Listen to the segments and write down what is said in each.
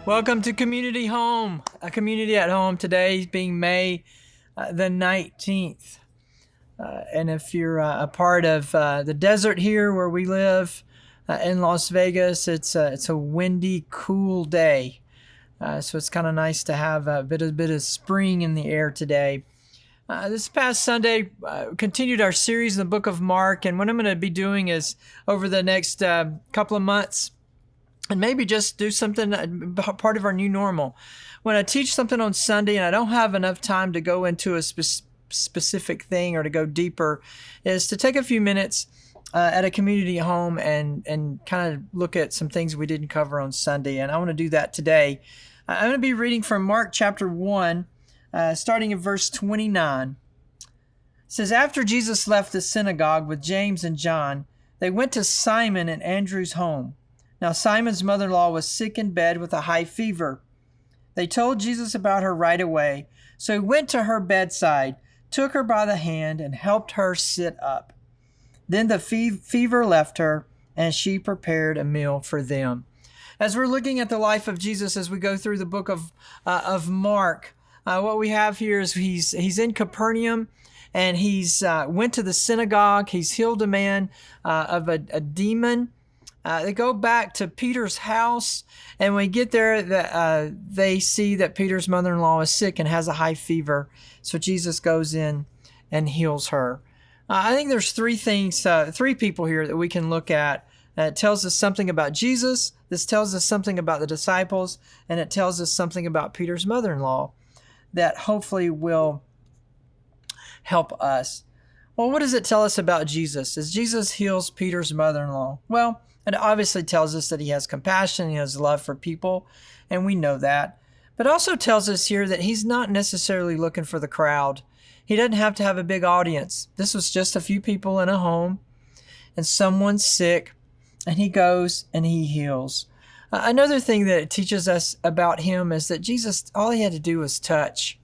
Welcome to Community Home, a community at home. Today being May the 19th. And if you're a part of the desert here where we live in Las Vegas, it's a windy, cool day. So it's kind of nice to have a bit of spring in the air today. This past Sunday, continued our series in the book of Mark. And what I'm going to be doing is over the next couple of months, and maybe just do something, part of our new normal. When I teach something on Sunday and I don't have enough time to go into a specific thing or to go deeper, is to take a few minutes at a community home and kind of look at some things we didn't cover on Sunday. And I want to do that today. I'm going to be reading from Mark chapter 1, starting in verse 29. It says, "After Jesus left the synagogue with James and John, they went to Simon and Andrew's home. Now Simon's mother-in-law was sick in bed with a high fever. They told Jesus about her right away, so he went to her bedside, took her by the hand, and helped her sit up. Then the fever left her, and she prepared a meal for them." As we're looking at the life of Jesus as we go through the book of Mark, what we have here is he's in Capernaum, and he's went to the synagogue. He's healed a man of a demon. They go back to Peter's house, and when we get there, they see that Peter's mother-in-law is sick and has a high fever. So Jesus goes in and heals her. I think there's three people here that we can look at. It tells us something about Jesus. This tells us something about the disciples, and it tells us something about Peter's mother-in-law that hopefully will help us. Well, what does it tell us about Jesus? As Jesus heals Peter's mother-in-law, well, it obviously tells us that he has compassion, he has love for people, and we know that. But it also tells us here that he's not necessarily looking for the crowd. He doesn't have to have a big audience. This was just a few people in a home, and someone's sick, and he goes and he heals. Another thing that it teaches us about him is that Jesus, all he had to do was touch.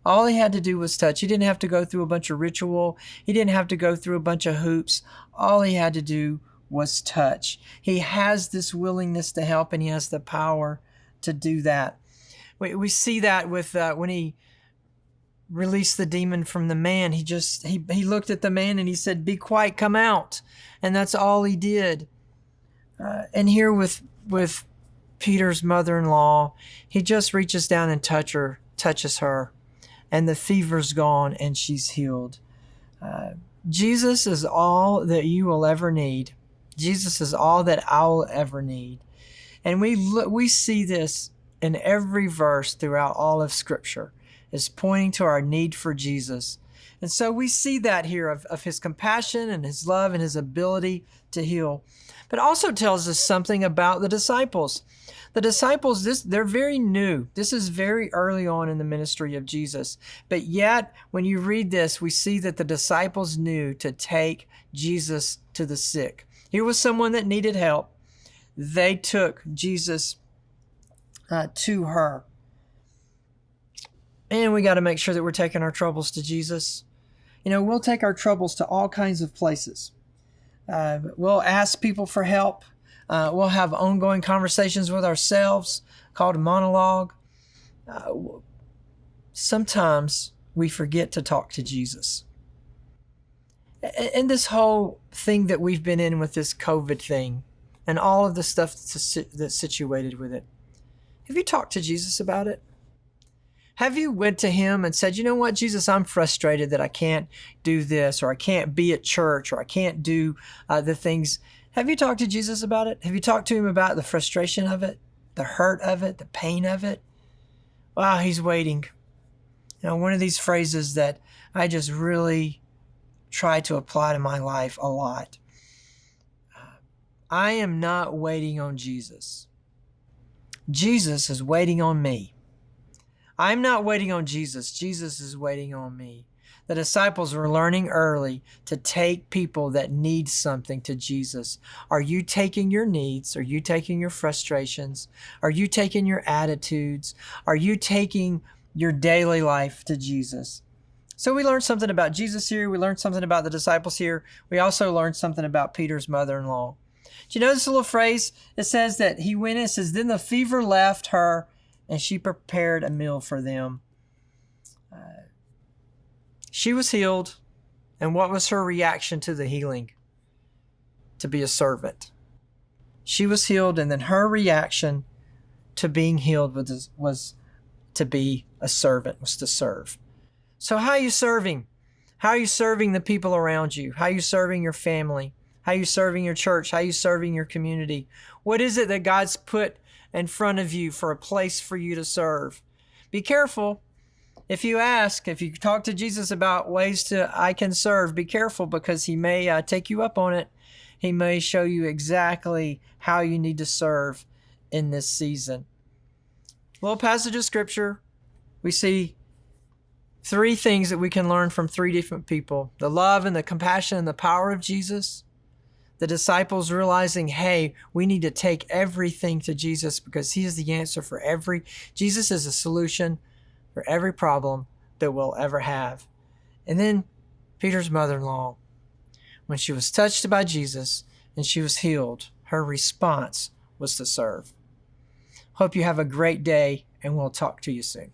All he had to do was touch. He didn't have to go through a bunch of ritual. He didn't have to go through a bunch of hoops. All he had to do was touch. He has this willingness to help, and he has the power to do that. We see that with when he released the demon from the man. He looked at the man and he said, "Be quiet, come out." And that's all he did. And here with Peter's mother-in-law, he just reaches down and touches her, and the fever's gone and she's healed. Jesus is all that you will ever need. Jesus is all that I will ever need. And we see this in every verse throughout all of Scripture, is pointing to our need for Jesus. And so we see that here of his compassion and his love and his ability to heal. But also tells us something about the disciples. The disciples, they're very new. This is very early on in the ministry of Jesus. But yet, when you read this, we see that the disciples knew to take Jesus to the sick. Here was someone that needed help. They took Jesus to her. And we got to make sure that we're taking our troubles to Jesus. You know, we'll take our troubles to all kinds of places. We'll ask people for help. We'll have ongoing conversations with ourselves called a monologue. Sometimes we forget to talk to Jesus. And this whole thing that we've been in with this COVID thing and all of the stuff that's situated with it, have you talked to Jesus about it? Have you went to him and said, "You know what, Jesus, I'm frustrated that I can't do this, or I can't be at church, or I can't do the things." Have you talked to Jesus about it? Have you talked to him about the frustration of it, the hurt of it, the pain of it? Wow, he's waiting. You know, one of these phrases that I just really try to apply to my life a lot. I am not waiting on Jesus. Jesus is waiting on me. I'm not waiting on Jesus. Jesus is waiting on me. The disciples were learning early to take people that need something to Jesus. Are you taking your needs? Are you taking your frustrations? Are you taking your attitudes? Are you taking your daily life to Jesus? So we learned something about Jesus here. We learned something about the disciples here. We also learned something about Peter's mother-in-law. Do you know this little phrase? It says that he went and it says, then the fever left her and she prepared a meal for them. She was healed. And what was her reaction to the healing? To be a servant. She was healed, and then her reaction to being healed was to be a servant, was to serve. So how are you serving? How are you serving the people around you? How are you serving your family? How are you serving your church? How are you serving your community? What is it that God's put in front of you for a place for you to serve? Be careful. If you talk to Jesus about ways I can serve, be careful, because he may take you up on it. He may show you exactly how you need to serve in this season. Little passage of scripture. We see 3 things that we can learn from 3 different people. The love and the compassion and the power of Jesus. The disciples realizing, hey, we need to take everything to Jesus because he is the answer for Jesus is a solution for every problem that we'll ever have. And then Peter's mother-in-law, when she was touched by Jesus and she was healed, her response was to serve. Hope you have a great day, and we'll talk to you soon.